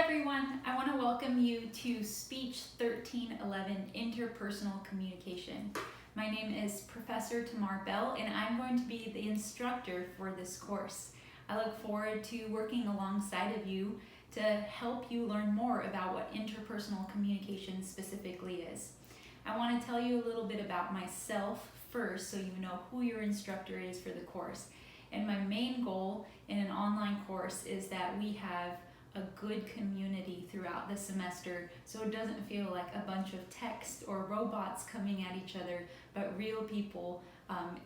everyone, I want to welcome you to Speech 1311 Interpersonal Communication. My name is Professor Tamar Bell and I'm going to be the instructor for this course. I look forward to working alongside of you to help you learn more about what interpersonal communication specifically is. I want to tell you a little bit about myself first so you know who your instructor is for the course. And my main goal in an online course is that we have a good community throughout the semester so it doesn't feel like a bunch of text or robots coming at each other, but real people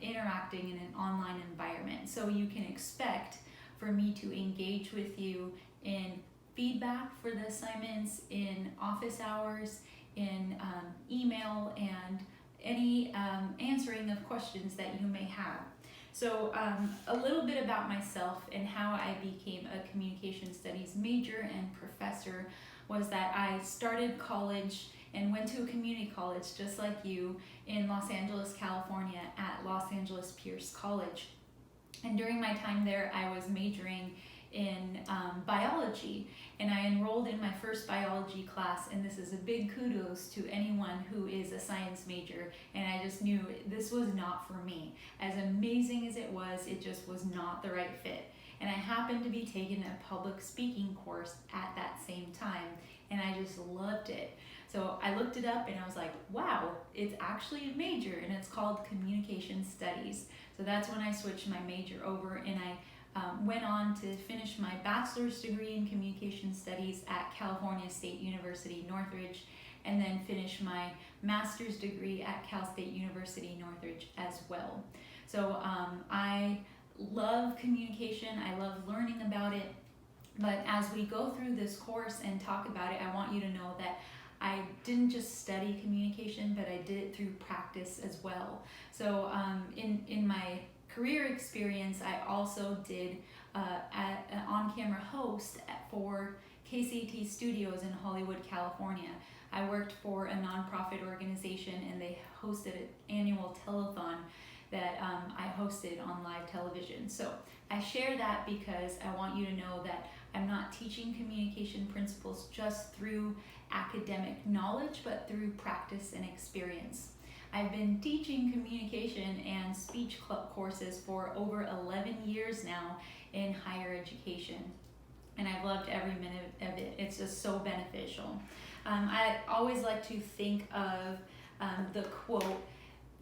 interacting in an online environment. So you can expect for me to engage with you in feedback for the assignments, in office hours, in email, and any answering of questions that you may have. So a little bit about myself and how I became a communication studies major and professor was that I started college and went to a community college just like you in Los Angeles, California at Los Angeles Pierce College. And during my time there, I was majoring in biology, and I enrolled in my first biology class, and this is a big kudos to anyone who is a science major, and I just knew this was not for me. As amazing as it just was not the right fit. And I happened to be taking a public speaking course at that same time, and I just loved it. So I looked it up and I was like, wow, it's actually a major, and it's called communication studies. So that's when I switched my major over, and I went on to finish my bachelor's degree in communication studies at California State University, Northridge, and then finish my master's degree at Cal State University, Northridge as well. So I love communication, I love learning about it, but as we go through this course and talk about it, I want you to know that I didn't just study communication, but I did it through practice as well. So in my career experience, I also did an on-camera host for KCT Studios in Hollywood, California. I worked for a nonprofit organization, and they hosted an annual telethon that I hosted on live television. So I share that because I want you to know that I'm not teaching communication principles just through academic knowledge, but through practice and experience. I've been teaching communication and speech club courses for over 11 years now in higher education, and I've loved every minute of it. It's just so beneficial. I always like to think of the quote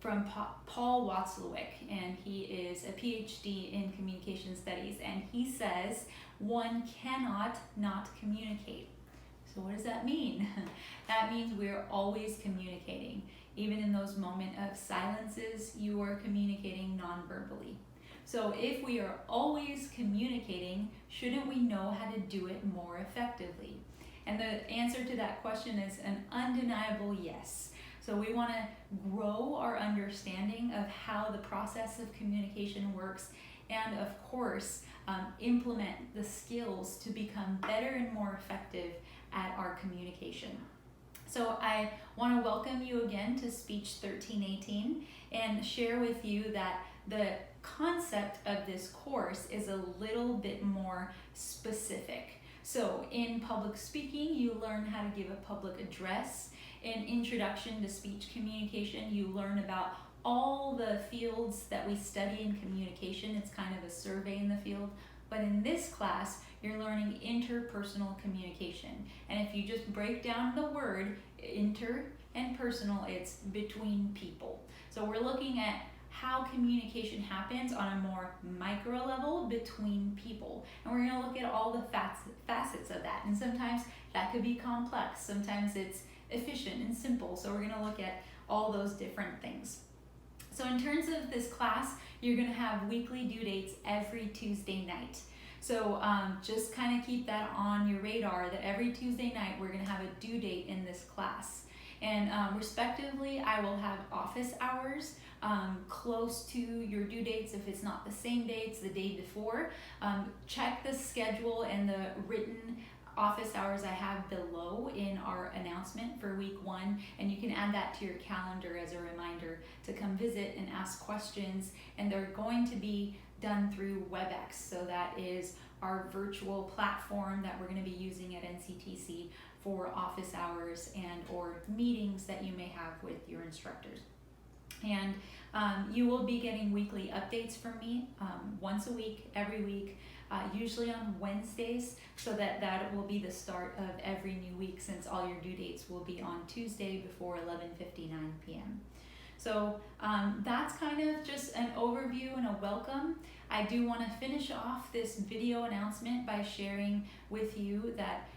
from Paul Watzlawick, and he is a PhD in communication studies, and he says, one cannot not communicate. So what does that mean? That means we're always communicating. Even in those moments of silences, you are communicating non-verbally. So if we are always communicating, shouldn't we know how to do it more effectively? And the answer to that question is an undeniable yes. So we want to grow our understanding of how the process of communication works, and of course, implement the skills to become better and more effective at our communication. So I want to welcome you again to Speech 1318 and share with you that the concept of this course is a little bit more specific. So in public speaking, you learn how to give a public address. In Introduction to Speech Communication, you learn about all the fields that we study in communication. It's kind of a survey in the field. But in this class, you're learning interpersonal communication. And if you just break down the word inter and personal, it's between people. So we're looking at how communication happens on a more micro level between people. And we're going to look at all the facets of that. And sometimes that could be complex. Sometimes it's efficient and simple. So we're going to look at all those different things. So in terms of this class, you're going to have weekly due dates every Tuesday night. So just kind of keep that on your radar that every Tuesday night we're going to have a due date in this class. And respectively, I will have office hours close to your due dates. If it's not the same dates, the day before. Check the schedule and the written office hours I have below in our announcement for week 1, and you can add that to your calendar as a reminder to come visit and ask questions. And they're going to be done through WebEx, so that is our virtual platform that we're going to be using at NCTC for office hours and or meetings that you may have with your instructors. And you will be getting weekly updates from me once a week, every week, usually on Wednesdays, so that will be the start of every new week, since all your due dates will be on Tuesday before 11:59 p.m. So that's kind of just an overview and a welcome. I do want to finish off this video announcement by sharing with you that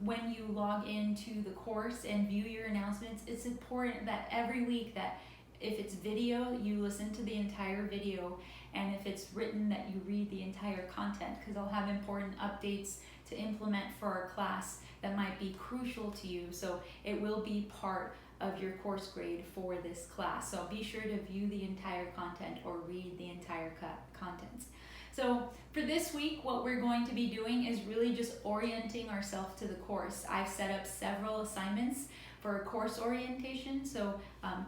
when you log into the course and view your announcements, it's important that every week that if it's video, you listen to the entire video, and if it's written, that you read the entire content, because I'll have important updates to implement for our class that might be crucial to you. So it will be part of your course grade for this class. So be sure to view the entire content or read the entire contents. So for this week, what we're going to be doing is really just orienting ourselves to the course. I've set up several assignments for course orientation, so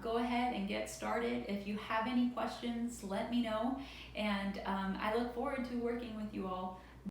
go ahead and get started. If you have any questions, let me know, and I look forward to working with you all